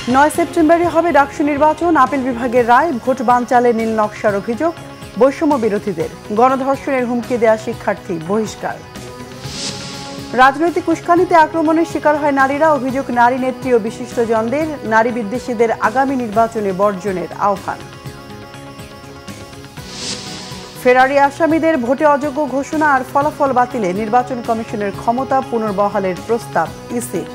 9 সেপ্টেম্বরে হবে ডাকসু নির্বাচন। আপিল বিভাগের রায়, ভোট বানচালে নীল নকশার অভিযোগ, বৈষম্য বিরোধীদের, গণধর্ষণের হুমকি দেয়া শিক্ষার্থী বহিষ্কার। রাজনৈতিক উস্কানিতে আক্রমণের শিকার হয় নারীরা, অভিযোগ নারী নেত্রী ও বিশিষ্টজনদের। নারী বিদ্বেষীদের আগামী নির্বাচনে বর্জনের আহ্বান। ফেরারি আসামিদের ভোটে অযোগ্য ঘোষণা আর ফলাফল বাতিলে নির্বাচন কমিশনের ক্ষমতা পুনর্বহালের প্রস্তাব ইসির।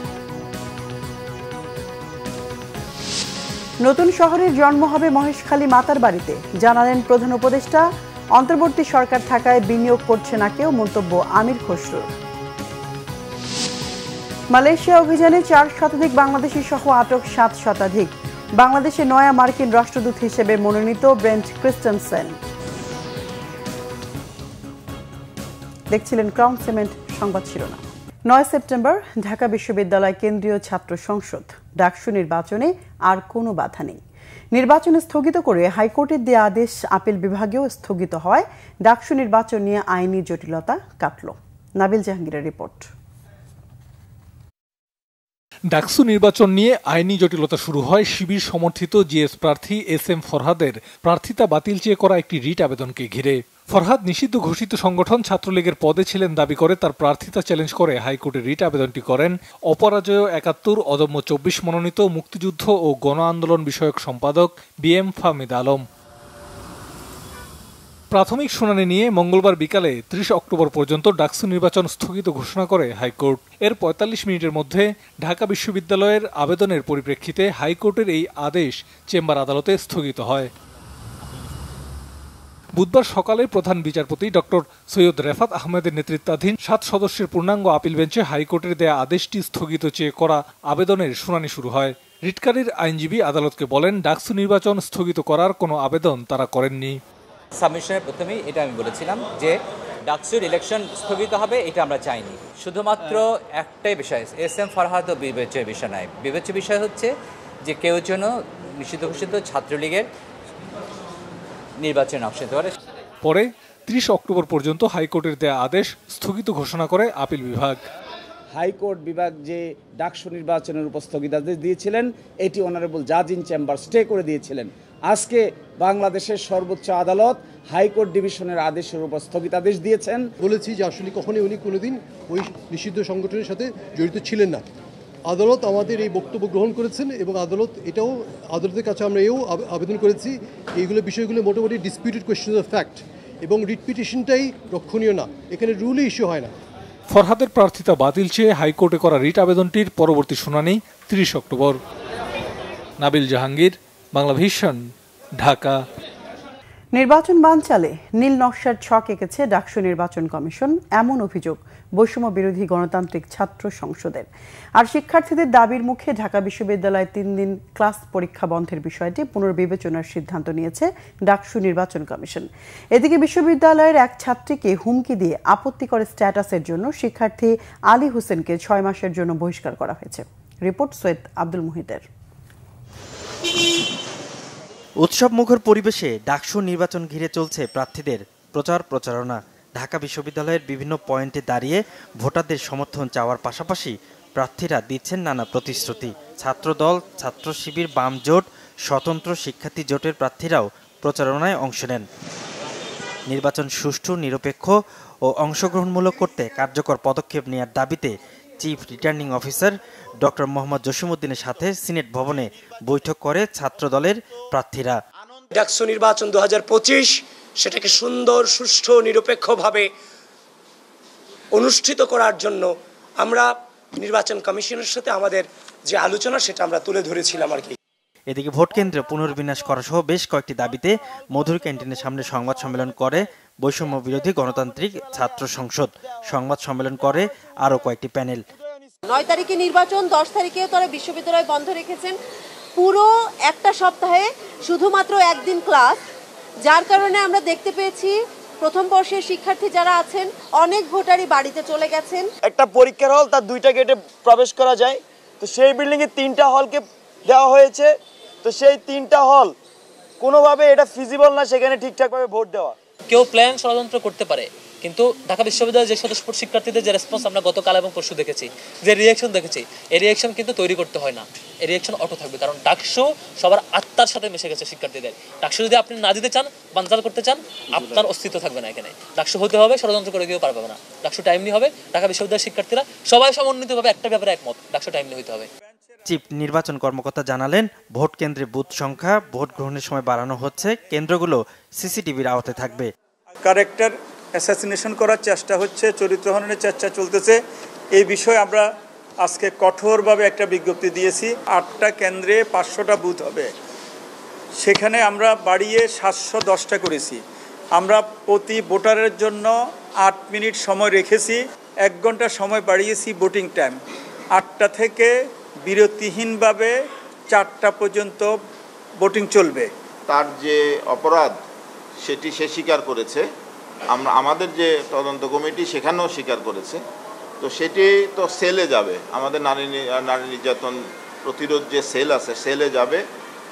নতুন শহরের জন্ম হবে মহেশখালী মাতার বাড়িতে, জানালেন প্রধান উপদেষ্টা। অন্তর্বর্তী সরকার থাকায় বিনিয়োগ করছে না কেউ, মন্তব্য আমির খসরুর। মালয়েশিয়া অভিযানে 4 শতাধিক বাংলাদেশি সহ আটক 7 শতাধিক। বাংলাদেশে নয়া মার্কিন রাষ্ট্রদূত হিসেবে মনোনীত ব্রেন্ট ক্রিস্টেনসেন। দেখছিলেন ক্রাউন সিমেন্ট সংবাদ শিরোনাম। 9 সেপ্টেম্বর ঢাকা বিশ্ববিদ্যালয় কেন্দ্রীয় ছাত্র সংসদ ডাকসু নির্বাচনে আর কোনো বাধা নেই। নির্বাচন স্থগিত করে হাইকোর্টের দেয়া আদেশ আপিল বিভাগেও স্থগিত হয়। ডাকসু নির্বাচন নিয়ে আইনি জটিলতা কাটল। নাবিল জাহাঙ্গীরের রিপোর্ট। ডাকসু নির্বাচন নিয়ে আইনি জটিলতা শুরু হয় শিবির সমর্থিত জিএস প্রার্থী SM ফরহাদের প্রার্থিতা বাতিল চেয়ে করা একটি রিট আবেদনকে ঘিরে। ফরহাদ নিষিদ্ধ ঘোষিত সংগঠন ছাত্রলীগের পদে ছিলেন দাবি করে তার প্রার্থিতা চ্যালেঞ্জ করে হাইকোর্টে রিট আবেদনটি করেন অপরাজয় ৭১, অদম্য ২৪ মনোনীত মুক্তিযুদ্ধ ও গণ আন্দোলন বিষয়ক সম্পাদক BM ফাহমিদ আলম। প্রাথমিক শুনানি নিয়ে মঙ্গলবার বিকালে ৩০ অক্টোবর পর্যন্ত ডাকসু নির্বাচন স্থগিত ঘোষণা করে হাইকোর্ট। এর ৪৫ মিনিটের মধ্যে ঢাকা বিশ্ববিদ্যালয়ের আবেদনের পরিপ্রেক্ষিতে হাইকোর্টের এই আদেশ চেম্বার আদালতে স্থগিত হয়। বুধবার সকালে প্রধান বিচারপতি ডক্টর সৈয়দ রেফাত আহমেদের নেতৃত্বাধীন 7 সদস্যের পূর্ণাঙ্গ আপিল বেঞ্চে হাইকোর্টের দেয়া আদেশটি স্থগিত চেয়ে করা আবেদনের শুনানি শুরু হয়। রিটকারীর আইনজীবী আদালতকে বলেন, ডাকসু নির্বাচন স্থগিত করার কোনো আবেদন তারা করেননি। সাবমিশনের প্রথমেই এটা আমি বলেছিলাম যে ডাকসুর ইলেকশন স্থগিত হবে, এটা আমরা চাইনি। শুধুমাত্র একটাই বিষয়, SM ফরহাদ বিবেচ্য বিষয় নয়। বিবেচ্য বিষয় হচ্ছে যে কেউ যেন নিষিদ্ধ ঘোষিত ছাত্রলীগের নির্বাচন অংশ নিতে পারে। পরে ৩০ অক্টোবর পর্যন্ত হাইকোর্টের দেয়া আদেশ স্থগিত ঘোষণা করে আপিল বিভাগ। হাইকোর্ট বিভাগ যে ডাকসু নির্বাচনের উপর স্থগিতাদেশ দিয়েছিলেন, এটি অনারেবল জাজ ইন চেম্বার স্টে করে দিয়েছিলেন। আজকে বাংলাদেশের সর্বোচ্চ আদালত হাইকোর্ট ডিভিশনের আদেশের উপর স্থগিতাদেশ দিয়েছেন। বলেছি যে আসলে কখনোই উনি কোনোদিন ওই নিষিদ্ধ সংগঠনের সাথে জড়িত ছিলেন না। আদালত আমাদের এই বক্তব্য গ্রহণ করেছেন এবং আদালতের কাছে আমরা আবেদন করেছি এইগুলো বিষয়গুলো মোটামুটি ডিসপিউটেড কোয়েশ্চেন অফ ফ্যাক্ট এবং রিট পিটিশনটাই রক্ষণীয় না, এখানে রুলই ইস্যু হয় না। ফরহাদের প্রার্থিতা বাতিল চেয়ে হাইকোর্টে করা রিট আবেদনটির পরবর্তী শুনানি ৩০ অক্টোবর। নাবিল জাহাঙ্গীর, বাংলা ভিশন, ঢাকা। নির্বাচন বানচালে নীল নকশার ছক এঁকেছে ডাকসু নির্বাচন কমিশন, এমন অভিযোগ বৈষম্য বিরোধী গণতান্ত্রিক ছাত্র সংসদের। আর শিক্ষার্থীদের দাবির মুখে ঢাকা বিশ্ববিদ্যালয়ে 3 দিন ক্লাস পরীক্ষা বন্ধের বিষয়টি পুনর্বিবেচনার সিদ্ধান্ত নিয়েছে ডাকসু নির্বাচন কমিশন। এদিকে বিশ্ববিদ্যালয়ের এক ছাত্রীকে হুমকি দিয়ে আপত্তিকর স্ট্যাটাসের জন্য শিক্ষার্থী আলী হোসেনকে 6 মাসের জন্য বহিষ্কার করা হয়েছে। রিপোর্ট সৈয়দ আব্দুল মুহিতের। উৎসব মুখর পরিবেশে ডাকসু নির্বাচন ঘিরে চলছে প্রার্থীদের প্রচার প্রচারণা। ঢাকা বিশ্ববিদ্যালয়ের বিভিন্ন পয়েন্টে দাঁড়িয়ে ভোটারদের সমর্থন চাওয়ার পাশাপাশি প্রার্থীরা দিচ্ছেন নানা প্রতিশ্রুতি। ছাত্রদল, ছাত্র শিবির, বাম জোট, স্বতন্ত্র শিক্ষার্থী জোটের প্রার্থীরাও প্রচারণায় অংশ নেন। নির্বাচন সুষ্ঠু, নিরপেক্ষ ও অংশগ্রহণমূলক করতে কার্যকর পদক্ষেপ নেওয়ার দাবিতে chief returning officer doctor Mohammad জসিমউদ্দিনের সাথে সিনেট ভবনে বৈঠক করে ছাত্রদলের প্রার্থীরা। ডাকসু নির্বাচন 2025 সেটাকে সুন্দর, সুষ্ঠু, নিরপেক্ষভাবে অনুষ্ঠিত করার জন্য আমরা নির্বাচন কমিশনের সাথে আমাদের যে আলোচনা সেটা আমরা তুলে ধরেছিলাম আর কি। এদিকে ভোট কেন্দ্র পুনর্বিন্যাস করা সহ বেশ কয়েকটি দাবিতে মধুর ক্যান্টিনের সামনে সংবাদ সম্মেলন করে বৈষম্য বিরোধী গণতান্ত্রিক ছাত্র সংসদ। সংবাদ সম্মেলন করে আরও কয়েকটি প্যানেল। 9 তারিখে নির্বাচন, 10 তারিখে তারা বিশ্ববিদ্যালয় বন্ধ রেখেছেন। পুরো একটা সপ্তাহে শুধুমাত্র একদিন ক্লাস, যার কারণে আমরা দেখতে পেয়েছি প্রথম বর্ষের শিক্ষার্থী যারা আছেন অনেক ভোটারই বাড়িতে চলে গেছেন। একটা পরীক্ষার হল, তার 2টা গেটে প্রবেশ করা যায়, তো সেই বিল্ডিংয়ে 3টা হলকে দেওয়া হয়েছে। তো সেই 3টা হল কোনোভাবে এটা ফিজিবল না সেখানে ঠিকঠাকভাবে ভোট দেওয়া। কেউ প্ল্যান ষড়যন্ত্র করতে পারে, কিন্তু ঢাকা বিশ্ববিদ্যালয়ের যে স্বতঃস্ফূর্ত শিক্ষার্থীদের যে রেসপন্স আমরা গতকাল এবং পরশু দেখেছি, যে রিয়াকশন দেখেছি, এই রিয়াকশন কিন্তু তৈরি করতে হয় না, এই রিয়াকশন অটো থাকবে। কারণ ডাকসু সবার আত্মার সাথে মিশে গেছে শিক্ষার্থীদের। ডাকসু যদি আপনি না দিতে চান, বানচাল করতে চান, আপনার অস্তিত্ব থাকবে না এখানে। ডাকসু হতে হবে, ষড়যন্ত্র করে কেউ পারবে না। ডাকসু টাইমলি হবে। ঢাকা বিশ্ববিদ্যালয়ের শিক্ষার্থীরা সবাই সমন্বিতভাবে একটা ব্যাপারে একমত, ডাকসু টাইমলি হতে হবে। চিফ নির্বাচন কর্মকর্তা জানালেন, ভোট কেন্দ্রে বুথ সংখ্যা ভোট গ্রহণের সময় বাড়ানো হচ্ছে, কেন্দ্রগুলো সিসিটিভির আওতায় থাকবে। ক্যারেক্টার অ্যাসাসিনেশন করার চেষ্টা হচ্ছে, চরিত্রহননের চেষ্টা চলতেছে। এই বিষয়ে আমরা আজকে কঠোরভাবে একটা বিজ্ঞপ্তি দিয়েছি। 8টা কেন্দ্রে 500টা বুথ হবে, সেখানে আমরা বাড়িয়ে 710টা করেছি। আমরা প্রতি ভোটারের জন্য 8 মিনিট সময় রেখেছি, 1 ঘন্টা সময় বাড়িয়েছি ভোটিং টাইম। 8টা থেকে বিরতিহীনভাবে 4টা পর্যন্ত ভোটিং চলবে। তার যে অপরাধ সেটি সে স্বীকার করেছে, আমাদের যে তদন্ত কমিটি সেখানেও স্বীকার করেছে। তো সেটি তো সেলে যাবে, আমাদের নারী নির্যাতন প্রতিরোধ যে সেল আছে সেলে যাবে।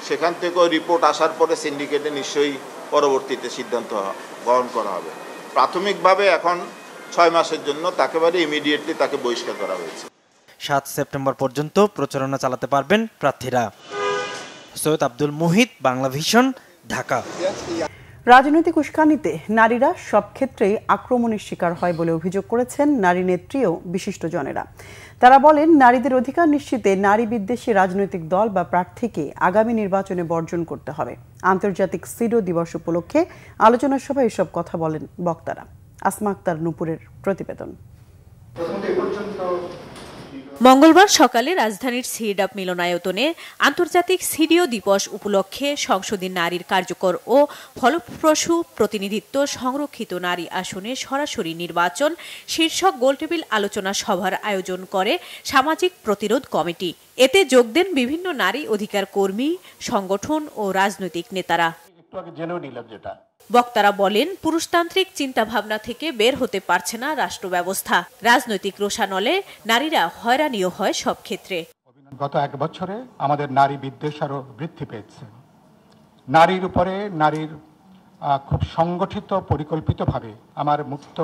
সেখান থেকেও রিপোর্ট আসার পরে সিন্ডিকেটে নিশ্চয়ই পরবর্তীতে সিদ্ধান্ত গ্রহণ করা হবে। প্রাথমিকভাবে এখন 6 মাসের জন্য একেবারে ইমিডিয়েটলি তাকে বহিষ্কার করা হয়েছে। 7 সেপ্টেম্বর পর্যন্ত প্রচারণা চালাতে পারবেন প্রার্থীরা। সৈয়দ আব্দুল মুহিত, বাংলা ভিশন, ঢাকা। রাজনৈতিক উস্কানিতে নারীরা সব ক্ষেত্রেই আক্রমণের শিকার হয় বলে অভিযোগ করেছেন নারী নেত্রী ও বিশিষ্টজনেরা। তারা বলেন, নারীদের অধিকার নিশ্চিতে নারী বিদ্বেষী রাজনৈতিক দল বা প্রার্থীকে আগামী নির্বাচনে বর্জন করতে হবে। আন্তর্জাতিক সিডো দিবস উপলক্ষে আলোচনা সভায় এসব কথা বলেন বক্তারা। আসমা আক্তার নুপুরের প্রতিবেদন। মঙ্গলবার সকালে রাজধানীর সিডাপ মিলনায়তনে আন্তর্জাতিক সিডিও দিবস উপলক্ষে সংসদীয় নারীর কার্যকর ও ফলপ্রসূ প্রতিনিধিত্ব সংরক্ষিত নারী আসনে সরাসরি নির্বাচন শীর্ষক গোলটেবিল আলোচনা সভার আয়োজন করে সামাজিক প্রতিরোধ কমিটি। এতে যোগ দেন বিভিন্ন নারী অধিকার কর্মী, সংগঠন ও রাজনৈতিক নেতারা। বক্তারা বলেন, পুরুষতান্ত্রিক চিন্তাভাবনা থেকে বের হতে পারছে না রাষ্ট্র ব্যবস্থা। রাজনৈতিক রোষানলে নারীরা হয়রানিও হয় সব ক্ষেত্রে। গত 1 বছরে আমাদের নারী বিদ্বেষ আরো বৃদ্ধি পেয়েছে। নারীর উপরে নারীর খুব সংগঠিত পরিকল্পিতভাবে আমার মুক্ত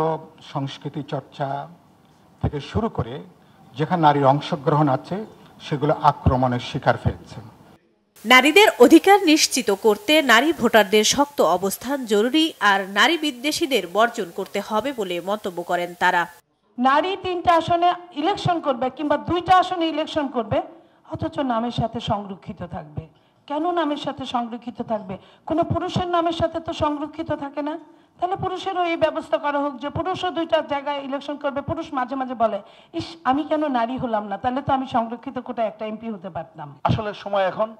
সংস্কৃতি চর্চা থেকে শুরু করে যেখানে নারীর অংশগ্রহণ আছে সেগুলো আক্রমণের শিকার ফেলছে। নারীদের অধিকার নিশ্চিত করতে নারী ভোটারদের শক্ত অবস্থান জরুরি, আর নারী বিদ্বেষীদের বর্জন করতে হবে বলে মন্তব্য করেন তারা। নারী 3টা আসনে ইলেকশন করবে কিংবা 2টা আসনে ইলেকশন করবে, অথচ নামের সাথে সংরক্ষিত থাকবে। কেন নামের সাথে সংরক্ষিত থাকবে? কোনো পুরুষের নামের সাথে তো সংরক্ষিত থাকে না। তাহলে পুরুষেরও এই ব্যবস্থা করা হোক যে পুরুষও 2টা জায়গায় ইলেকশন করবে। পুরুষ মাঝে মাঝে বলে, ইস আমি কেন নারী হলাম না, তাহলে তো আমি সংরক্ষিত কোটায় একটা এমপি হতে পারতাম। আসলে সময় এখন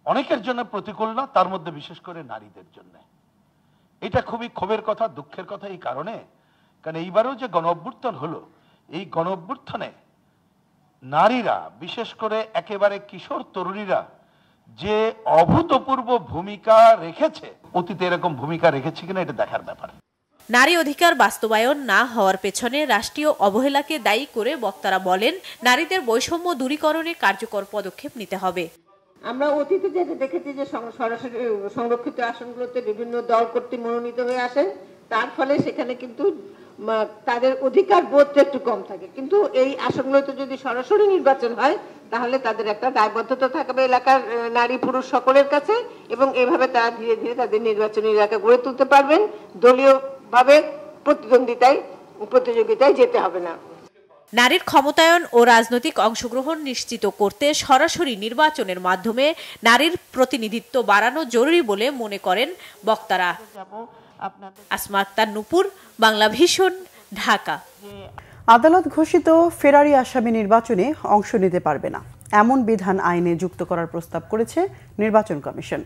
অনেকের জন্য প্রতিকূল না, তার মধ্যে বিশেষ করে নারীদের জন্য এটা খুবই ক্ষোভের কথা, দুঃখের কথা। এই কারণে কারণ এইবারও যে গণ-অভ্যুত্থান হলো, এই গণ-অভ্যুত্থানে নারীরা বিশেষ করে একেবারে কিশোর তরুণীরা যে অভূতপূর্ব ভূমিকা রেখেছে, অতীতে এরকম ভূমিকা রেখেছে কিনা এটা দেখার ব্যাপার। নারী অধিকার বাস্তবায়ন না হওয়ার পেছনে রাষ্ট্রীয় অবহেলাকে দায়ী করে বক্তারা বলেন, নারীদের বৈষম্য দূরীকরণে কার্যকর পদক্ষেপ নিতে হবে। আমরা অতীতে যেটা দেখেছি যে সরাসরি সংরক্ষিত আসনগুলোতে বিভিন্ন দল কর্তৃক মনোনীত হয়ে আসেন, তার ফলে সেখানে কিন্তু তাদের অধিকার বোধটা একটু কম থাকে। কিন্তু এই আসনগুলোতে যদি সরাসরি নির্বাচন হয় তাহলে তাদের একটা দায়বদ্ধতা থাকবে এলাকার নারী পুরুষ সকলের কাছে, এবং এভাবে তারা ধীরে ধীরে তাদের নির্বাচনী এলাকা গড়ে তুলতে পারবেন। দলীয়ভাবে প্রতিযোগিতায় যেতে হবে না। নারীর ক্ষমতায়ন ও রাজনৈতিক অংশগ্রহণ নিশ্চিত করতে সরাসরি নির্বাচনের মাধ্যমে নারীর প্রতিনিধিত্ব বাড়ানো জরুরি বলে মনে করেন বক্তারা। আসমা আক্তার নুপুর, বাংলা ভিশন, ঢাকা। আদালত ঘোষিত ফেরারি আসামি নির্বাচনে অংশ নিতে পারবে না এমন বিধান আইনে যুক্ত করার প্রস্তাব করেছে নির্বাচন কমিশন।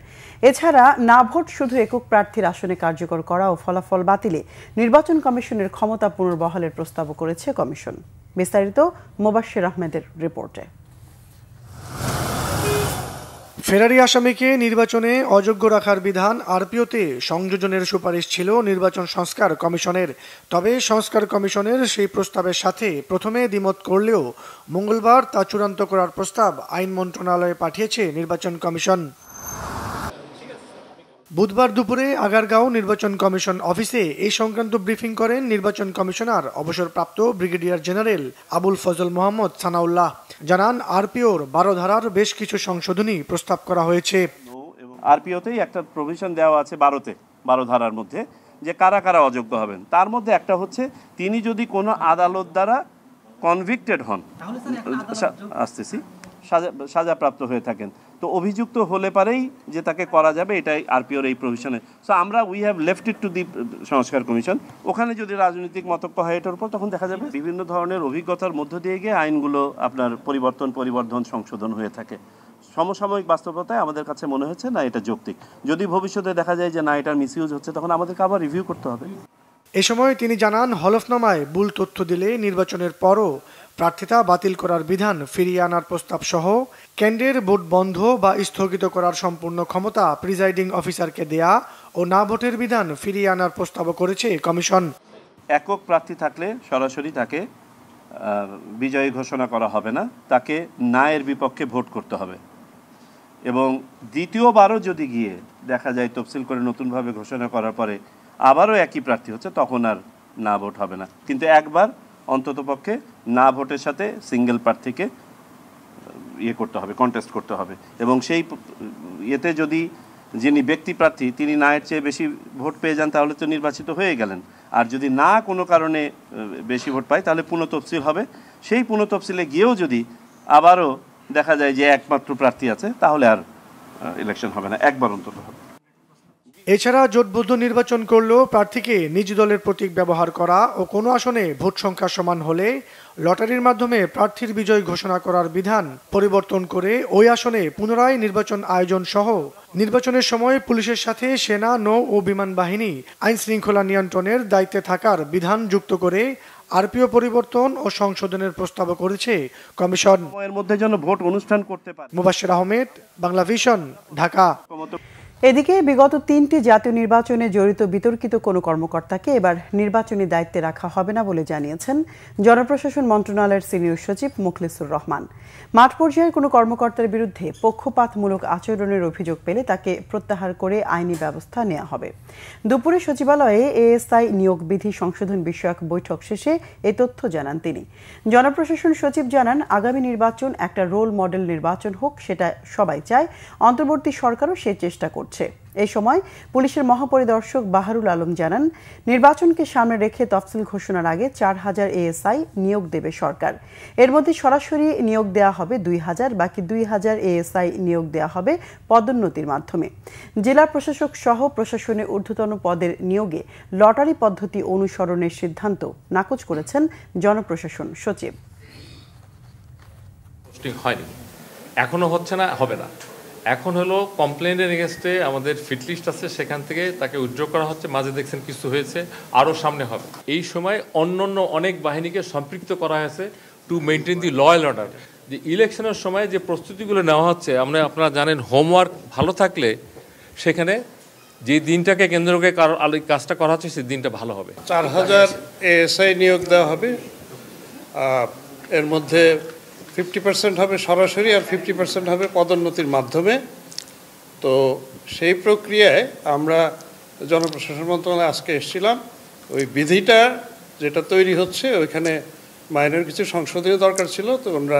এছাড়া না ভোট শুধু একক প্রার্থীর আসনে কার্যকর করা ও ফলাফল বাতিলে নির্বাচন কমিশনের ক্ষমতা পুনর্বহালের প্রস্তাবও করেছে কমিশন। বিস্তারিত মোবাশ্বের আহমেদের রিপোর্টে। ফেরারি আসামিকে নির্বাচনে অযোগ্য রাখার বিধান আরপিওতে সংযোজনের সুপারিশ ছিল নির্বাচন সংস্কার কমিশনের। তবে সংস্কার কমিশনের সেই প্রস্তাবের সাথে প্রথমে দ্বিমত করলেও মঙ্গলবার তা চূড়ান্ত করার প্রস্তাব আইন মন্ত্রণালয়ে পাঠিয়েছে নির্বাচন কমিশন। বুধবার দুপুরে আগারগাঁও নির্বাচন কমিশন অফিসে এই সংক্রান্ত ব্রিফিং করেন নির্বাচন কমিশনার অবসরপ্রাপ্ত ব্রিগেডিয়ার জেনারেল আবুল ফজল মোহাম্মদ সানাউল্লাহ। জানান আরপিওর 12 ধারার বেশ কিছু সংশোধনী প্রস্তাব করা হয়েছে। আরপিওতেই একটা প্রভিশন দেওয়া আছে 12 ধারার মধ্যে যে কারা কারা অযোগ্য হবেন। তার মধ্যে একটা হচ্ছে তিনি যদি কোনো আদালত দ্বারা কনভিক্টেড হন, আসতেছি, সাজাপ্রাপ্ত হয়ে থাকেন, তো অভিযুক্ত হলে পারেই যে তাকে করা যাবে, এটাই আরপিওর এই প্রভিশনে। সো আমরা we have left it to the সংস্কার কমিশন। ওখানে যদি রাজনৈতিক মতক্য হয় এটার উপর, তখন দেখা যাবে বিভিন্ন ধরনের অভিজ্ঞতার মধ্য দিয়ে গিয়ে আইনগুলো আপনার পরিবর্ধন সংশোধন হয়ে থাকে। সমসাময়িক বাস্তবতায় আমাদের কাছে মনে হচ্ছে না এটা যৌক্তিক। যদি ভবিষ্যতে দেখা যায় যে না এটার মিসইউজ হচ্ছে, তখন আমাদেরকে আবার রিভিউ করতে হবে। এ সময় তিনি জানান হলফনামায় ভুল তথ্য দিলে নির্বাচনের পরও প্রার্থিতা বাতিল করার বিধান ফিরিয়ে আনার প্রস্তাব সহ কেন্দ্রের ভোট বন্ধ বা স্থগিত করার সম্পূর্ণ ক্ষমতা প্রিজাইডিং অফিসারকে দেয়া ও না ভোটের বিধান ফিরিয়ে আনার প্রস্তাবও করেছে কমিশন। একক প্রার্থী থাকলে সরাসরি তাকে বিজয়ী ঘোষণা করা হবে না, তাকে না এর বিপক্ষে ভোট করতে হবে। এবং দ্বিতীয়বারও যদি গিয়ে দেখা যায় তফসিল করে নতুনভাবে ঘোষণা করার পরে আবারও একই প্রার্থী হচ্ছে, তখন আর না ভোট হবে না। কিন্তু একবার অন্ততপক্ষে না ভোটের সাথে সিঙ্গেল প্রার্থীকে করতে হবে, কন্টেস্ট করতে হবে। এবং সেই এতে যদি যিনি ব্যক্তি প্রার্থী তিনি না এর চেয়ে বেশি ভোট পেয়ে যান, তাহলে তো নির্বাচিত হয়ে গেলেন। আর যদি না কোনো কারণে বেশি ভোট পায়, তাহলে পুনঃতফসিল হবে। সেই পুনঃতফসিলে গিয়েও যদি আবারও দেখা যায় যে একমাত্র প্রার্থী আছে, তাহলে আর ইলেকশন হবে না, একবার অন্তত হবে। এছাড়া জোটবদ্ধ নির্বাচন করলেও প্রার্থীকে নিজ দলের প্রতীক ব্যবহার করা ও কোনো আসনে ভোট সংখ্যা সমান হলে লটারির মাধ্যমে প্রার্থীর বিজয় ঘোষণা করার বিধান পরিবর্তন করে ওই আসনে পুনরায় নির্বাচন আয়োজন সহ নির্বাচনের সময় পুলিশের সাথে সেনা, নৌ ও বিমান বাহিনী আইন শৃঙ্খলা নিয়ন্ত্রণের দায়িত্বে থাকার বিধান যুক্ত করে আরপিও পরিবর্তন ও সংশোধনের প্রস্তাব করেছে কমিশন। এর মধ্যে যেন ভোট অনুষ্ঠান করতে পারে। মুবাশশির আহমেদ, বাংলা ভিশন, ঢাকা। এদিকে বিগত 3টি জাতীয় নির্বাচনে জড়িত বিতর্কিত কোনো কর্মকর্তাকে এবার নির্বাচনী দায়িত্বে রাখা হবে না বলে জানিয়েছেন জনপ্রশাসন মন্ত্রণালয়ের সিনিয়র সচিব মুখলিসুর রহমান। মাঠ পর্যায়ের কোনো কর্মকর্তার বিরুদ্ধে পক্ষপাতমূলক আচরণের অভিযোগ পেলে তাকে প্রত্যাহার করে আইনি ব্যবস্থা নেওয়া হবে। দুপুরে সচিবালয়ে এএসআই নিয়োগ বিধি সংশোধন বিষয়ক বৈঠক শেষে এ তথ্য জানান তিনি। জনপ্রশাসন সচিব জানান, আগামী নির্বাচন একটা রোল মডেল নির্বাচন হোক, সেটা সবাই চায়। অন্তর্বর্তী সরকারও সে চেষ্টা করছে। এই সময় পুলিশের মহাপরিদর্শক বাহারুল আলম জানান, নির্বাচনকে সামনে রেখে তফসিল ঘোষণার আগে 4000 এএসআই নিয়োগ দেবে সরকার। এর মধ্যে সরাসরি নিয়োগ দেওয়া হবে 2000, বাকি 2000 এএসআই নিয়োগ দেওয়া হবে পদোন্নতির মাধ্যমে। জেলা প্রশাসক সহ প্রশাসনের ঊর্ধ্বতন পদের নিয়োগে লটারি পদ্ধতি অনুসরণের সিদ্ধান্ত নাকচ করেছেন জনপ্রশাসন সচিব। হয়নি, এখনো হচ্ছে না, হবে না। এখন হলো কমপ্লেনের এগেনস্টে আমাদের ফিটলিস্ট আছে, সেখান থেকে তাকে উইথড্র করা হচ্ছে। মাঝে দেখছেন কিছু হয়েছে, আরও সামনে হবে। এই সময় অন্যান্য অনেক বাহিনীকে সম্পৃক্ত করা হয়েছে to maintain the law and order. যে ইলেকশনের সময় যে প্রস্তুতিগুলো নেওয়া হচ্ছে, আপনারা জানেন হোমওয়ার্ক ভালো থাকলে সেখানে যে দিনটাকে কেন্দ্র করে কাজটা করা হচ্ছে সেই দিনটা ভালো হবে। 4000 এএসআই নিয়োগ দেওয়া হবে। এর মধ্যে 50% হবে সরাসরি আর 50% হবে পদোন্নতির মাধ্যমে। তো সেই প্রক্রিয়ায় আমরা জনপ্রশাসন মন্ত্রণালয়ে আজকে এসেছিলাম। ওই বিধিটা যেটা তৈরি হচ্ছে ওইখানে মাইনর কিছু সংশোধনী দরকার ছিল, তো আমরা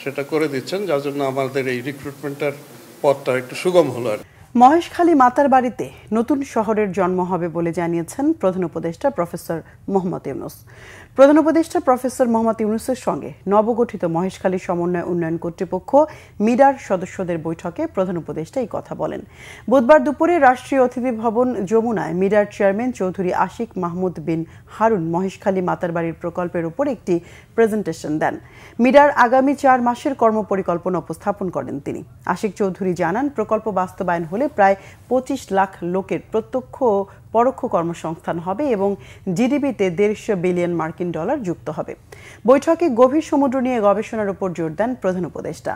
সেটা করে দিচ্ছেন, যার জন্য আমাদের এই রিক্রুটমেন্টের পথটা একটু সুগম হলো। আর মহেশখালী মাতার বাড়িতে নতুন শহরের জন্ম হবে বলে জানিয়েছেন প্রধান উপদেষ্টা প্রফেসর মোহাম্মদ ইউনুস। প্রধান উপদেষ্টা প্রফেসর মোহাম্মদ ইউনুসের সঙ্গে নবগঠিত মহেশখালী সমন্বয় উন্নয়ন কর্তৃপক্ষ মিডার সদস্যদের বৈঠকে প্রধান উপদেষ্টা এই কথা বলেন। বুধবার দুপুরে রাষ্ট্রীয় অতিথি ভবন যমুনায় মিডার চেয়ারম্যান চৌধুরী আশিক মাহমুদ বিন হারুন মহেশখালী মাতার বাড়ির প্রকল্পের উপর একটি প্রেজেন্টেশন দেন। মিডার আগামী 4 মাসের কর্মপরিকল্পনা উপস্থাপন করেন তিনি। আশিক চৌধুরী জানান, প্রকল্প বাস্তবায়ন হলে প্রায় 25 লাখ লোকের প্রত্যক্ষ ও পরোক্ষ কর্মসংস্থান হবে এবং জিডিপিতে $150 বিলিয়ন মার্কিন ডলার যুক্ত হবে। বৈঠকে গভীর সমুদ্র নিয়ে গবেষণার উপর জোর দেন প্রধান উপদেষ্টা।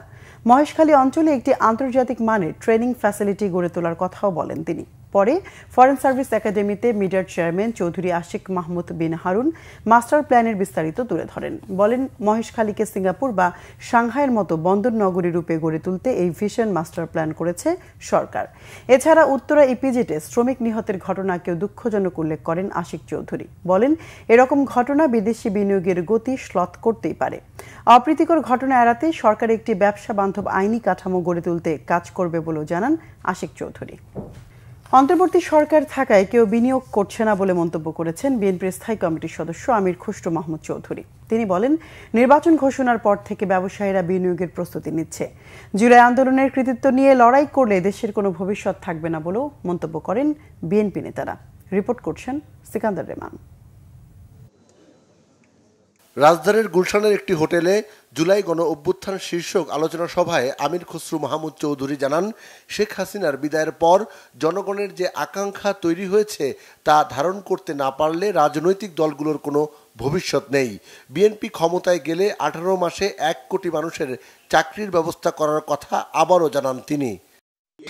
মহেশখালী অঞ্চলে একটি আন্তর্জাতিক মানের ট্রেনিং ফ্যাসিলিটি গড়ে তোলার কথাও বলেন তিনি। পরে ফরেন সার্ভিস একাডেমিতে মিডার চেয়ারম্যান চৌধুরী আশিক মাহমুদ বিন হারুন মাস্টার প্ল্যানের বিস্তারিত তুলে ধরেন। বলেন, মহেশখালীকে সিঙ্গাপুর বা সাংহাইয়ের মতো বন্দর নগরী রূপে গড়ে তুলতে এই ভিশন মাস্টার প্ল্যান করেছে সরকার। এছাড়া উত্তরা ইপিজেটে শ্রমিক নিহতের ঘটনাকেও দুঃখজনক উল্লেখ করেন আশিক চৌধুরী। বলেন, এরকম ঘটনা বিদেশি বিনিয়োগের গতি শ্লথ করতেই পারে। অপ্রীতিকর ঘটনা এড়াতে সরকার একটি ব্যবসা বান্ধব আইনি কাঠামো গড়ে তুলতে কাজ করবে বলেও জানান আশিক চৌধুরী। অন্তর্বর্তী সরকার থাকায় কেউ বিনিয়োগ করছে না বলে মন্তব্য করেছেন বিএনপির স্থায়ী কমিটির সদস্য আমির খুসরো মাহমুদ চৌধুরী। তিনি বলেন, নির্বাচন ঘোষণার পর থেকে ব্যবসায়ীরা বিনিয়োগের প্রস্তুতি নিচ্ছে। জুলাই আন্দোলনের কৃতিত্ব নিয়ে লড়াই করলে দেশের কোনো ভবিষ্যৎ থাকবে না বলেও মন্তব্য করেন বিএনপি নেতারা। রিপোর্ট করছেন সিকান্দার রেমান। রাজধানীর গুলশানের একটি হোটেলে জুলাই গণ অভ্যুত্থান শীর্ষক আলোচনা সভায় আমির খুসরো মাহমুদ চৌধুরী জানান, শেখ হাসিনার বিদায়ের পর জনগণের যে আকাঙ্ক্ষা তৈরি হয়েছে তা ধারণ করতে না পারলে রাজনৈতিক দলগুলোর কোনো ভবিষ্যৎ নেই। বিএনপি ক্ষমতায় গেলে 18 মাসে 1 কোটি মানুষের চাকরির ব্যবস্থা করার কথা আবারও জানান তিনি।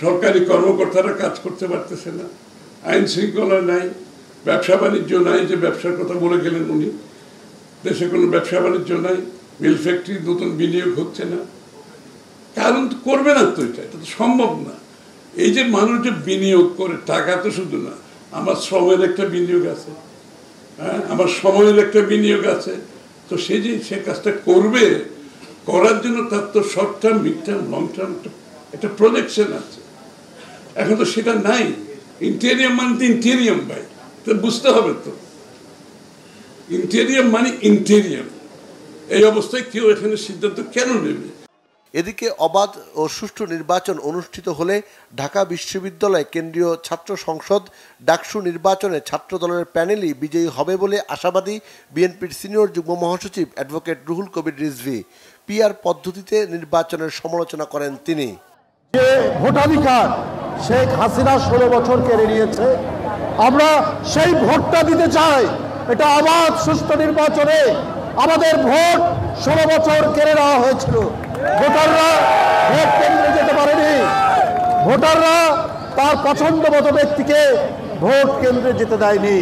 সরকারি কর্মকর্তারা কাজ করতে পারতেছে না, আইন শৃঙ্খলা নাই, ব্যবসা বাণিজ্য নাই, যে ব্যবসার কথা বলে গেলেন উনি, দেশে কোনো ব্যবসা বাণিজ্য নাই, মিল ফ্যাক্টরি নতুন বিনিয়োগ হচ্ছে না। কারণ করবে না তো, এটা তো সম্ভব না। এই যে মানুষ যে বিনিয়োগ করে, টাকা তো শুধু না, আমার শ্রমের একটা বিনিয়োগ আছে, হ্যাঁ, আমার সময়ের একটা বিনিয়োগ আছে। তো সে যে সে কাজটা করবে, করার জন্য তার তো short term, mid term, long term একটা প্রজেকশন আছে। এখন তো সেটা নাই। ইন্টেরিয়াম মানে তো ইন্টেরিয়াম ভাই, তো বুঝতে হবে তো, ইন্টেরিয়াম মানে ইন্টেরিয়াম। এই অবস্থায় কেউ এখানে সিদ্ধান্ত কেন নেবে? এদিকে অবাধ ও সুষ্ঠু নির্বাচন অনুষ্ঠিত হলে ঢাকা বিশ্ববিদ্যালয় কেন্দ্রীয় ছাত্র সংসদ ডাকসু নির্বাচনে ছাত্র দলের প্যানেলই বিজয়ী হবে বলে আশাবাদী বিএনপির সিনিয়র যুগ্ম মহাসচিব অ্যাডভোকেট রুহুল কবির রিজভী। পিআর পদ্ধতিতে নির্বাচনের সমালোচনা করেন তিনি। যে ভোটাধিকার শেখ হাসিনা 16 বছর কেড়ে নিয়েছে, আমরা সেই ভোটটা দিতে চাই। এটা অবাধ সুষ্ঠু নির্বাচনে আমাদের ভোট 16 বছর কেড়ে নেওয়া হয়েছিল। ভোটাররা ভোট কেন্দ্রে যেতে পারেনি, ভোটাররা তার পছন্দ মতো ব্যক্তিকে ভোট কেন্দ্রে যেতে দেয়নি।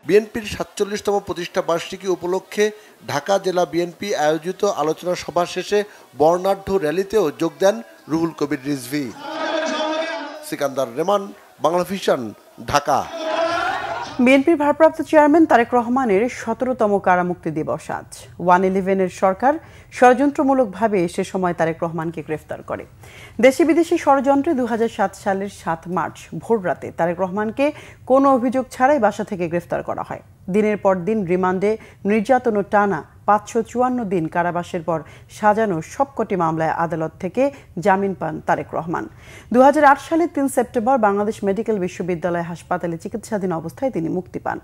বিএনপির 47তম প্রতিষ্ঠা বার্ষিকী উপলক্ষে ঢাকা জেলা বিএনপি আয়োজিত আলোচনা সভা শেষে বর্ণাঢ্য র্যালিতেও যোগ দেন রুহুল কবির রিজভী। সিকান্দার রেমান, বাংলা ভিশন, ঢাকা। বিএনপির ভারপ্রাপ্ত চেয়ারম্যান তারেক রহমানের 17তম কারামুক্তি দিবস আজ। 111-এর সরকার ষড়যন্ত্রমূলকভাবে সে সময় তারেক রহমানকে গ্রেফতার করে। দেশি বিদেশি ষড়যন্ত্রে 2007 সালের 7 মার্চ ভোররাতে তারেক রহমানকে কোনো অভিযোগ ছাড়াই বাসা থেকে গ্রেফতার করা হয়। দিনের পর দিন রিমান্ডে নির্যাতন ও টানা 554 দিন কারাবাসের পর সাজানো সবকটি মামলায় আদালত থেকে জামিন পান তারেক রহমান। 2008 সালের 3 সেপ্টেম্বর বাংলাদেশ মেডিকেল বিশ্ববিদ্যালয় হাসপাতালে চিকিৎসাধীন অবস্থায় তিনি মুক্তি পান।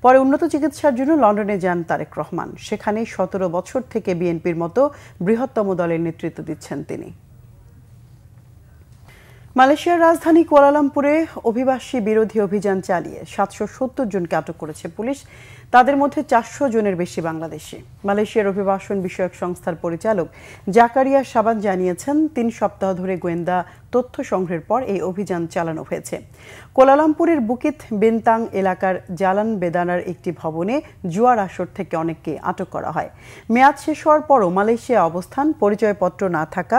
পরে উন্নত চিকিৎসার জন্য লন্ডনে যান তারেক রহমান। সেখানে 17 বছর থেকে বিএনপির মতো বৃহত্তম দলের নেতৃত্ব দিচ্ছেন তিনি। মালয়েশিয়ার রাজধানী কুয়ালালামপুরে অভিবাসী বিরোধী অভিযান চালিয়ে 770 জনকে আটক করেছে পুলিশ। তাদের মধ্যে 400 জনের বেশি বাংলাদেশি। মালয়েশিয়ার অভিবাসন বিষয়ক সংস্থার পরিচালক জাকারিয়া সাবান জানিয়েছেন, 3 সপ্তাহ ধরে গোয়েন্দা তথ্য সংগ্রহের পর এই অভিযান চালানো হয়েছে। কুয়ালালামপুরের বুকিত বিনতাং এলাকার জালান বেদানার একটি ভবনে জুয়ার আসর থেকে অনেককে আটক করা হয়। মেয়াদ শেষ হওয়ার পরও মালয়েশিয়া অবস্থান, পরিচয়পত্র না থাকা,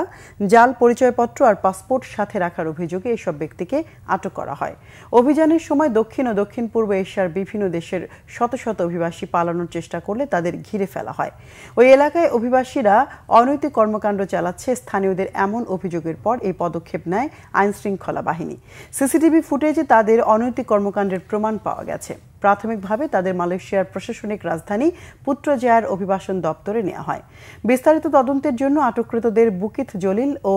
জাল পরিচয়পত্র আর পাসপোর্ট সাথে রাখার অভিযোগে এসব ব্যক্তিকে আটক করা হয়। অভিযানের সময় দক্ষিণ ও দক্ষিণ পূর্ব এশিয়ার বিভিন্ন দেশের শত শত অভিবাসী পালানোর চেষ্টা করলে তাদের ঘিরে ফেলা হয়। ওই এলাকায় অভিবাসীরা অনৈতিক কর্মকাণ্ড চালাচ্ছে স্থানীয়দের এমন অভিযোগের পর এই পদক্ষেপ নেয় আইন শৃঙ্খলা বাহিনী। সিসিটিভি ফুটেজে তাদের অনৈতিক কর্মকাণ্ডের প্রমাণ পাওয়া গেছে। প্রাথমিকভাবে তাদের মালয়েশিয়ার প্রশাসনিক রাজধানী পুত্রজায়ার অভিবাসন দপ্তরে নেওয়া হয়। বিস্তারিত তদন্তের জন্য আটককৃতদের বুকিত জলিল ও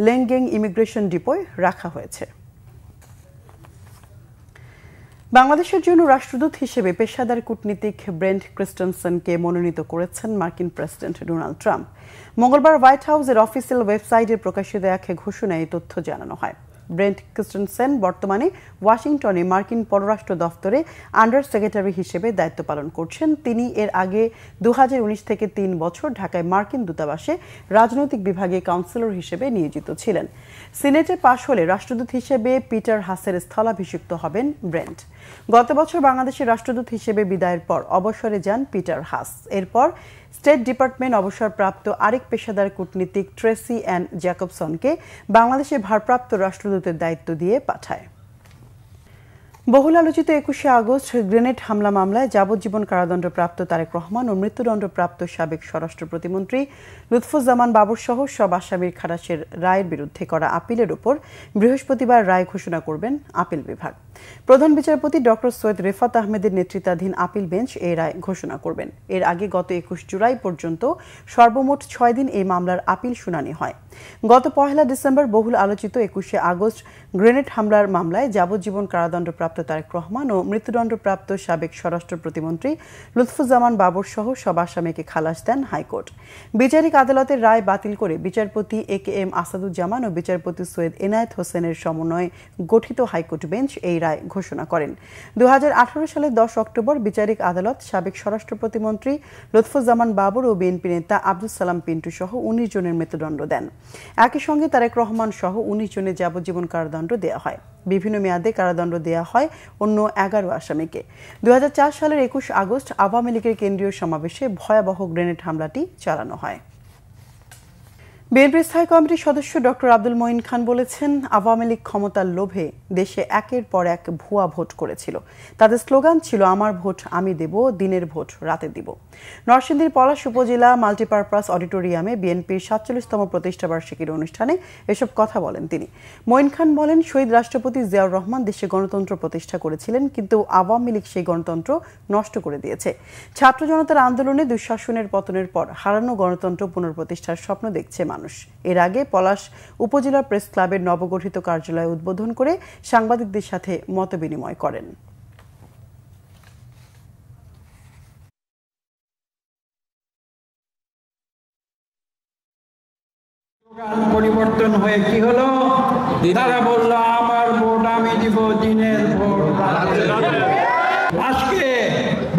লেংগেং ইমিগ্রেশন ডিপোয় রাখা হয়েছে। বাংলাদেশের জন্য রাষ্ট্রদূত হিসেবে পেশাদার কূটনীতিক ব্রেন্ট ক্রিস্টেনসেনকে মনোনীত করেছেন মার্কিন প্রেসিডেন্ট ডোনাল্ড ট্রাম্প। মঙ্গলবার হোয়াইট হাউসের অফিসিয়াল ওয়েবসাইটে প্রকাশিত এক ঘোষণায় এই তথ্য জানানো হয়। ব্রেন্ট ক্রিস্টেনসেন বর্তমানে ওয়াশিংটনে মার্কিন পররাষ্ট্র দফতরে আন্ডার সেক্রেটারি হিসেবে দায়িত্ব পালন করছেন। তিনি এর আগে 2019 থেকে 3 বছর ঢাকায় মার্কিন দূতাবাসে রাজনৈতিক বিভাগে কাউন্সিলর হিসেবে নিয়োজিত ছিলেন। সিনেটে পাশ হলে রাষ্ট্রদূত হিসেবে পিটার হাসের স্থলাভিষিক্ত হবেন ব্রেন্ট। গত বছর বাংলাদেশের রাষ্ট্রদূত হিসেবে বিদায়ের পর অবসরে যান পিটার হাস। এরপর স্টেট ডিপার্টমেন্ট অবসরপ্রাপ্ত আরেক পেশাদার কূটনীতিক ট্রেসি অ্যান জ্যাকবসনকে বাংলাদেশে ভারপ্রাপ্ত রাষ্ট্রদূতের দায়িত্ব দিয়ে পাঠায়। বহুল আলোচিত 21শে আগস্ট গ্রেনেড হামলা মামলায় যাবজ্জীবন কারাদণ্ডপ্রাপ্ত তারেক রহমান ও মৃত্যুদণ্ডপ্রাপ্ত সাবেক স্বরাষ্ট্র প্রতিমন্ত্রী লুৎফুজ্জামান বাবর সহ সব আসামির খালাসের রায়ের বিরুদ্ধে করা আপিলের উপর বৃহস্পতিবার রায় ঘোষণা করবেন আপিল বিভাগ। প্রধান বিচারপতি ডক্টর সৈয়দ রেফাত আহমেদের নেতৃত্বাধীন আপিল বেঞ্চ এই রায় ঘোষণা করবেন। এর আগে গত 21 জুলাই পর্যন্ত সর্বমোট 6 দিন এই মামলার আপিল শুনানি হয়। গত 1 ডিসেম্বর বহুল আলোচিত 21শে আগস্ট গ্রেনেড হামলার মামলায় যাবজ্জীবন কারাদণ্ডপ্রাপ্ত তারেক রহমান ও মৃত্যুদণ্ডপ্রাপ্ত সাবেক স্বরাষ্ট্র প্রতিমন্ত্রী লুৎফুজ্জামান বাবর সহ সব আসামিকে খালাস দেন হাইকোর্ট। বিচারিক আদালতের রায় বাতিল করে বিচারপতি AKM আসাদুজ্জামান ও বিচারপতি সৈয়দ এনায়েত হোসেনের সমন্বয়ে গঠিত হাইকোর্ট বেঞ্চ এই রায় ঘোষণা করেন। 2018 সালের 10 অক্টোবর বিচারিক আদালত সাবেক স্বরাষ্ট্র প্রতিমন্ত্রী লুৎফুজ্জামান বাবর ও বিএনপি নেতা আব্দুল সালাম পিন্টু সহ 19 জনের মৃত্যুদণ্ড দেন। একই সঙ্গে তারেক রহমান সহ 19 জনের যাবজ্জীবন কারাদণ্ড দেওয়া হয়। বিভিন্ন মেয়াদে কারাদণ্ড দেওয়া হয় অন্য 11 আসামিকে। 2004 সালের 21 আগস্ট আওয়ামী লীগের কেন্দ্রীয় সমাবেশে ভয়াবহ গ্রেনেড হামলাটি চালানো হয়। বিএনপি স্থায়ী কমিটির সদস্য ডক্টর আব্দুল মঈন খান বলেছেন, আওয়ামী লীগ ক্ষমতার লোভে দেশে একের পর এক ভুয়া ভোট করেছিল। তাদের স্লোগান ছিল, আমার ভোট আমি দেব, দিনের ভোট রাতে দিব। নরসিংদীর পলাশ উপজেলা মাল্টিপারপাস অডিটোরিয়ামে বিএনপির 47তম প্রতিষ্ঠাবার্ষিকীর অনুষ্ঠানে এসব কথা বলেন তিনি। মঈন খান বলেন, শহীদ রাষ্ট্রপতি জিয়াউর রহমান দেশে গণতন্ত্র প্রতিষ্ঠা করেছিলেন, কিন্তু আওয়ামী লীগ সেই গণতন্ত্র নষ্ট করে দিয়েছে। ছাত্র জনতার আন্দোলনে দুঃশাসনের পতনের পর হারানো গণতন্ত্র পুনঃপ্রতিষ্ঠার স্বপ্ন দেখছে মানুষ। এর আগে পলাশ উপজেলা প্রেস ক্লাবের নবগঠিত কার্যালয় উদ্বোধন করে সাংবাদিকদের সাথে মতবিনিময় করেন। পরিবর্তন হয়ে কি হলো? তারা বলল, আমার ভোট আমি দিব, দিনের ভোট। আজকে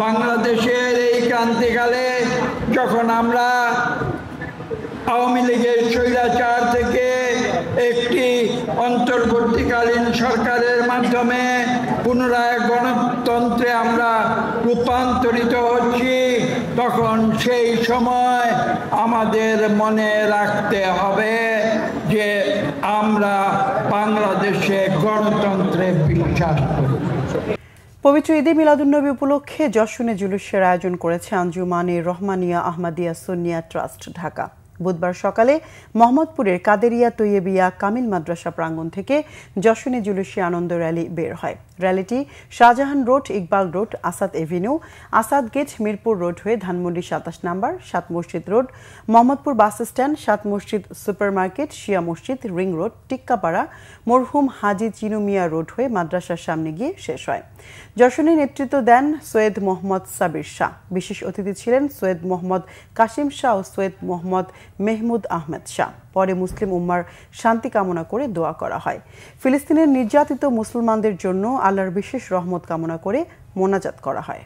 বাংলাদেশের এই ক্রান্তিকালে যখন আমরা আওয়ামী লীগের স্বৈরাচার থেকে একটি অন্তর্বর্তীকালীন সরকারের মাধ্যমে পুনরায় গণতন্ত্রে আমরা রূপান্তরিত হচ্ছি, তখন সেই সময় আমাদের মনে রাখতে হবে যে আমরা বাংলাদেশে গণতন্ত্রে বিশ্বাস করি। পবিত্র ঈদে মিলাদুন্নবী উপলক্ষে যশোরে জুলুসের আয়োজন করেছে আঞ্জুমানে রহমানিয়া আহমদিয়া সুন্নিয়া ট্রাস্ট ঢাকা। বুধবার সকালে মোহাম্মদপুরের কাদেরিয়া তৈয়বিয়া কামিল মাদ্রাসা প্রাঙ্গণ থেকে যশোরে জুলুসে আনন্দ র্যালি বের হয়। র্যালিটি Shahjahan road, Iqbal road, Asad avenue, Asad gate, Mirpur road হয়ে ধানমন্ডি 27 নম্বর, 7 মসজিদ রোড, মোহাম্মদপুর বাস স্ট্যান্ড, 7 মসজিদ সুপারমার্কেট, শিয়া মসজিদ, রিং রোড, টিক্কাপাড়া, মরহুম হাজি চিনু মিয়া রোড হয়ে মাদ্রাসার সামনে গিয়ে শেষ হয়। যশোরে নেতৃত্ব দেন সৈয়দ মোহাম্মদ সাবির শাহ। বিশেষ অতিথি ছিলেন সৈয়দ মোহাম্মদ কাশিম শাহ ও সৈয়দ মোহাম্মদ মেহমুদ আহমেদ শাহ। পরে মুসলিম উম্মার শান্তি কামনা করে দোয়া করা হয়। ফিলিস্তিনের নির্যাতিত মুসলমানদের জন্য আল্লাহর বিশেষ রহমত কামনা করে মোনাজাত করা হয়।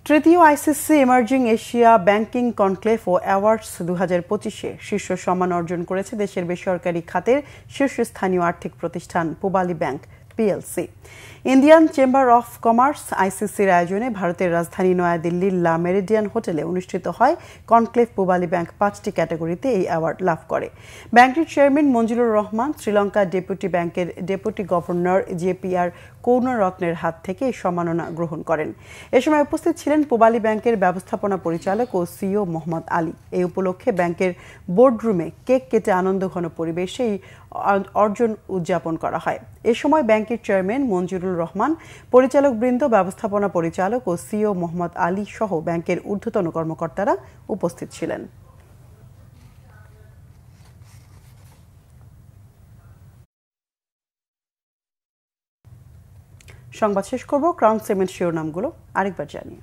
তৃতীয় ICC emerging Asia banking conclave ও অ্যাওয়ার্ডস 2025-এ শীর্ষ সম্মান অর্জন করেছে দেশের বেসরকারি খাতের শীর্ষস্থানীয় আর্থিক প্রতিষ্ঠান Pubali bank PLC. Indian chamber of commerce আইসিসির আয়োজনে ভারতের রাজধানী নয়াদিল্লির লা মেরিডিয়ান হোটেলে অনুষ্ঠিত হয় কনক্লেভ। পূবালী ব্যাংক 5টি ক্যাটাগরিতে এই অ্যাওয়ার্ড লাভ করে। ব্যাংকটির চেয়ারম্যান মঞ্জুরুর রহমান, শ্রীলঙ্কা ডেপুটি ব্যাংকের ডেপুটি গভর্নর JPR কৌনরত্নের হাত থেকে এই সম্মাননা গ্রহণ করেন। এ সময় উপস্থিত ছিলেন পূবালী ব্যাংকের ব্যবস্থাপনা পরিচালক ও সিইও মোহাম্মদ আলী। এই উপলক্ষে ব্যাংকের বোর্ডরুমে কেক কেটে আনন্দঘন পরিবেশে এই অর্জন উদযাপন করা হয়। এ সময় ব্যাংকের চেয়ারম্যান মঞ্জুরুর রহমান, পরিচালক বৃন্দ, ব্যবস্থাপনা পরিচালক ও সিইও মোহাম্মদ আলী সহ ব্যাংকের ঊর্ধ্বতন কর্মকর্তারা উপস্থিত ছিলেন। সংবাদ শেষ করব ক্রাউন সিমেন্ট শিরোনামগুলো আরেকবার জানিয়ে।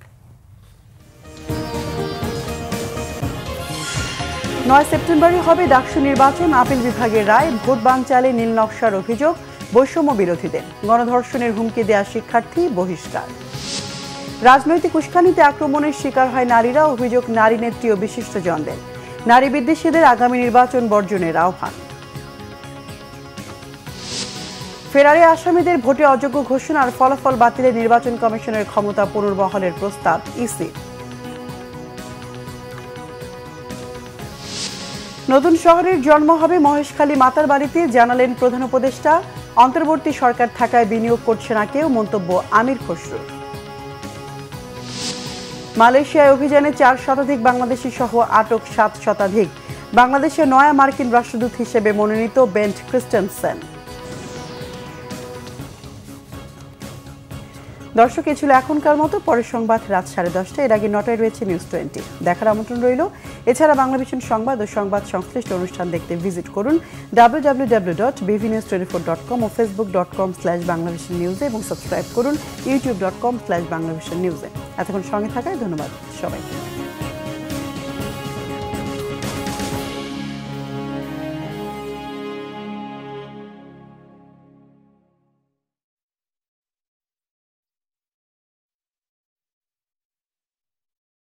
9 সেপ্টেম্বরই হবে ডাকসু নির্বাচন, আপিল বিভাগের রায়। ভোট বানচালে নীল নকশার অভিযোগ, বৈষম্য বিরোধীদের। গণধর্ষণের হুমকি দেয়া শিক্ষার্থী বহিষ্কার। রাজনৈতিক উস্কানিতে আক্রমণের শিকার হয় নারীরা, অভিযোগ নারী নেত্রী ও বিশিষ্টজনদের। নারী বিদ্বেষীদের আগামী নির্বাচন বর্জনের আহ্বান। ফেরারি আসামিদের ভোটে অযোগ্য ঘোষণার ফলাফল বাতিলে নির্বাচন কমিশনের ক্ষমতা পুনর্বহালের প্রস্তাব ইসি। নতুন শহরের জন্ম হবে মহেশখালী মাতার বাড়িতে, জানালেন প্রধান উপদেষ্টা। অন্তর্বর্তী সরকার থাকায় বিনিয়োগ করছে না কেউ, মন্তব্য আমির খসরুর। মালয়েশিয়ায় অভিযানে 4 শতাধিক বাংলাদেশি সহ আটক 7 শতাধিক। বাংলাদেশের নয়া মার্কিন রাষ্ট্রদূত হিসেবে মনোনীত বেন্ট ক্রিস্টেনসেন। দর্শক, এ ছিল এখনকার মতো। পরের সংবাদ রাত 10:30। এর আগে 9টায় রয়েছে নিউজ 20। দেখার আমন্ত্রণ রইল। এছাড়া বাংলাভিশন সংবাদ ও সংবাদ সংশ্লিষ্ট অনুষ্ঠান দেখতে ভিজিট করুন www.bvnews24.com ও facebook.com/banglavishnnews এবং সাবস্ক্রাইব করুন youtube.com/banglavishnnews। এতক্ষণ সঙ্গে থাকায় ধন্যবাদ সবাইকে।